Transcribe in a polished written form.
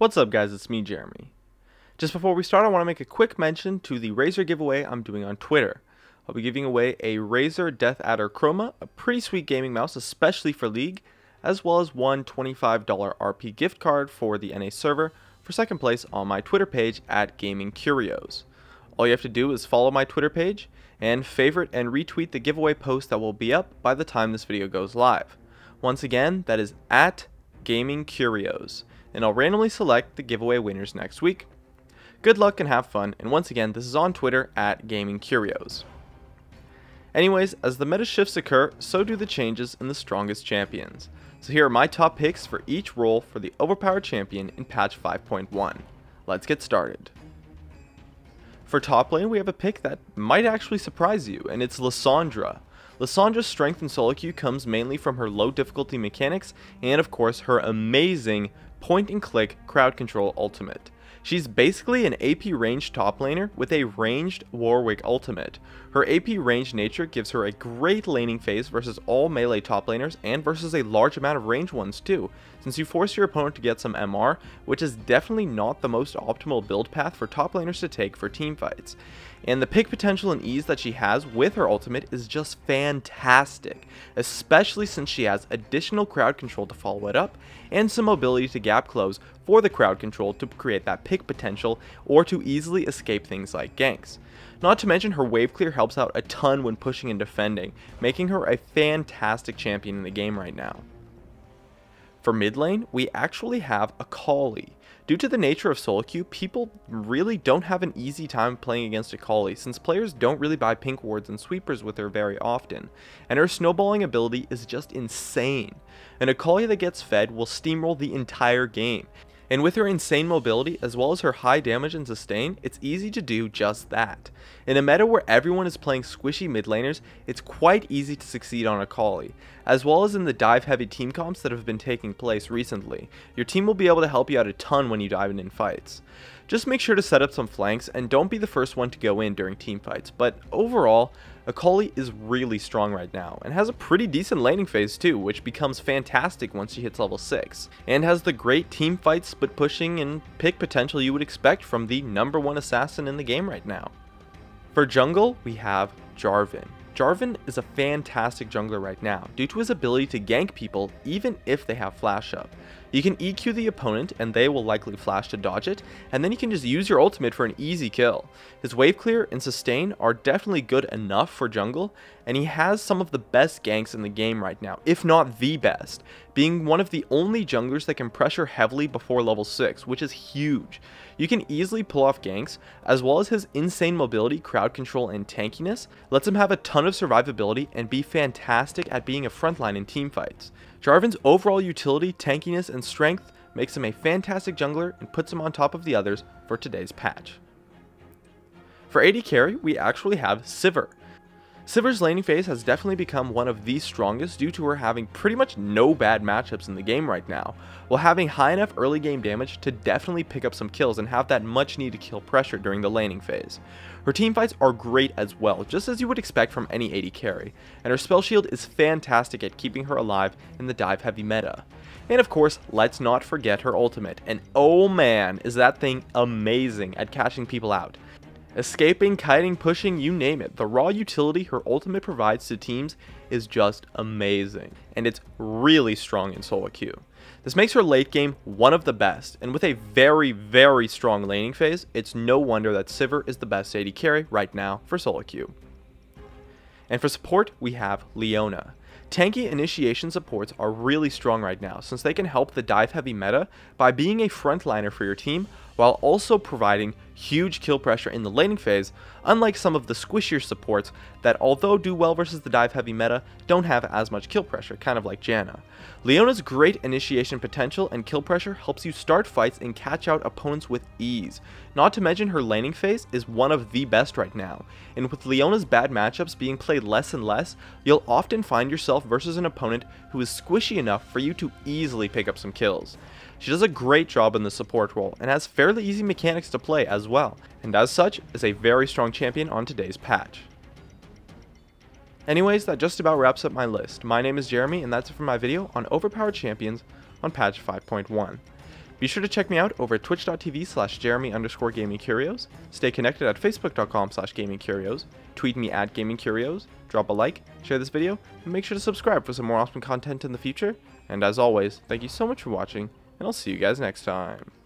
What's up guys, it's me Jeremy. Just before we start, I want to make a quick mention to the Razer giveaway I'm doing on Twitter. I'll be giving away a Razer Death Adder Chroma, a pretty sweet gaming mouse especially for League, as well as one $25 RP gift card for the NA server for second place on my Twitter page at Gaming Curios. All you have to do is follow my Twitter page and favorite and retweet the giveaway post that will be up by the time this video goes live. Once again, that is at Gaming Curios, and I'll randomly select the giveaway winners next week. Good luck and have fun, and once again, this is on Twitter at Gaming Curios. Anyways, as the meta shifts occur, so do the changes in the strongest champions. So here are my top picks for each role for the Overpowered champion in patch 5.1. Let's get started. For top lane, we have a pick that might actually surprise you, and it's Lissandra. Lissandra's strength in solo queue comes mainly from her low difficulty mechanics and of course her amazing point and click crowd control ultimate. She's basically an AP ranged top laner with a ranged Warwick ultimate. Her AP ranged nature gives her a great laning phase versus all melee top laners and versus a large amount of ranged ones too, since you force your opponent to get some MR, which is definitely not the most optimal build path for top laners to take for team fights. And the pick potential and ease that she has with her ultimate is just fantastic, especially since she has additional crowd control to follow it up, and some mobility to gap close for the crowd control to create that pick potential or to easily escape things like ganks. Not to mention her wave clear helps out a ton when pushing and defending, making her a fantastic champion in the game right now. For mid lane, we actually have Akali. Due to the nature of solo queue, people really don't have an easy time playing against Akali, since players don't really buy pink wards and sweepers with her very often, and her snowballing ability is just insane. An Akali that gets fed will steamroll the entire game, and with her insane mobility as well as her high damage and sustain, it's easy to do just that. In a meta where everyone is playing squishy mid laners, it's quite easy to succeed on Akali, as well as in the dive heavy team comps that have been taking place recently. Your team will be able to help you out a ton when you dive in fights. Just make sure to set up some flanks and don't be the first one to go in during team fights, but overall, Akali is really strong right now, and has a pretty decent laning phase too, which becomes fantastic once she hits level 6, and has the great team fight split pushing and pick potential you would expect from the #1 assassin in the game right now. For jungle, we have Jarvan. Jarvan is a fantastic jungler right now, due to his ability to gank people even if they have flash up. You can EQ the opponent and they will likely flash to dodge it, and then you can just use your ultimate for an easy kill. His wave clear and sustain are definitely good enough for jungle, and he has some of the best ganks in the game right now, if not the best, being one of the only junglers that can pressure heavily before level 6, which is huge. You can easily pull off ganks, as well as his insane mobility, crowd control, and tankiness lets him have a ton of survivability and be fantastic at being a frontline in team fights. Jarvan's overall utility, tankiness, and strength makes him a fantastic jungler and puts him on top of the others for today's patch. For AD carry, we actually have Sivir. Sivir's laning phase has definitely become one of the strongest due to her having pretty much no bad matchups in the game right now, while having high enough early game damage to definitely pick up some kills and have that much needed kill pressure during the laning phase. Her teamfights are great as well, just as you would expect from any AD carry, and her spell shield is fantastic at keeping her alive in the dive heavy meta. And of course, let's not forget her ultimate, and oh man, is that thing amazing at catching people out. Escaping, kiting, pushing, you name it, the raw utility her ultimate provides to teams is just amazing, and it's really strong in solo queue. This makes her late game one of the best, and with a very strong laning phase, it's no wonder that Sivir is the best AD carry right now for solo queue. And for support, we have Leona. Tanky initiation supports are really strong right now, since they can help the dive heavy meta by being a frontliner for your team, while also providing huge kill pressure in the laning phase, unlike some of the squishier supports that, although do well versus the dive heavy meta, don't have as much kill pressure, kind of like Janna. Leona's great initiation potential and kill pressure helps you start fights and catch out opponents with ease. Not to mention her laning phase is one of the best right now, and with Leona's bad matchups being played less and less, you'll often find yourself versus an opponent who is squishy enough for you to easily pick up some kills. She does a great job in the support role and has fairly easy mechanics to play as well, and as such is a very strong champion on today's patch. Anyways, that just about wraps up my list. My name is Jeremy, and that's it for my video on Overpowered Champions on patch 5.1. Be sure to check me out over at twitch.tv/Jeremy_GamingCurios. Stay connected at facebook.com/GamingCurios. Tweet me at GamingCurios. Drop a like, share this video, and make sure to subscribe for some more awesome content in the future. And as always, thank you so much for watching, and I'll see you guys next time.